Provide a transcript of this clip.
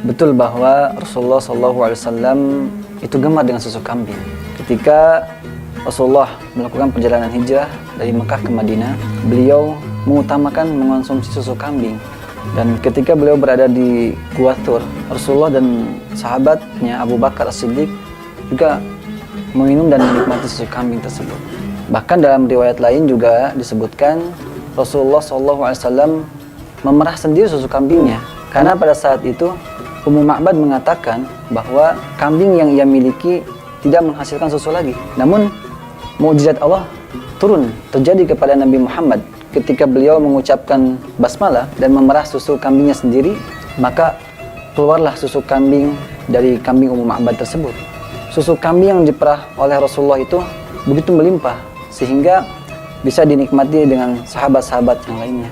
betul bahwa Rasulullah SAW itu gemar dengan susu kambing. Ketika Rasulullah melakukan perjalanan hijrah dari Mekah ke Madinah, beliau mengutamakan mengonsumsi susu kambing. Dan ketika beliau berada di Gua Thur, Rasulullah dan sahabatnya Abu Bakar As-Siddiq juga meminum dan menikmati susu kambing tersebut. Bahkan dalam riwayat lain juga disebutkan Rasulullah SAW memerah sendiri susu kambingnya, karena pada saat itu Ummu Ma'bad mengatakan bahwa kambing yang ia miliki tidak menghasilkan susu lagi. Namun mukjizat Allah turun terjadi kepada Nabi Muhammad ketika beliau mengucapkan basmalah dan memerah susu kambingnya sendiri, maka keluarlah susu kambing dari kambing Ummu Ma'bad tersebut. Susu kambing yang diperah oleh Rasulullah itu begitu melimpah sehingga bisa dinikmati dengan sahabat-sahabat yang lainnya.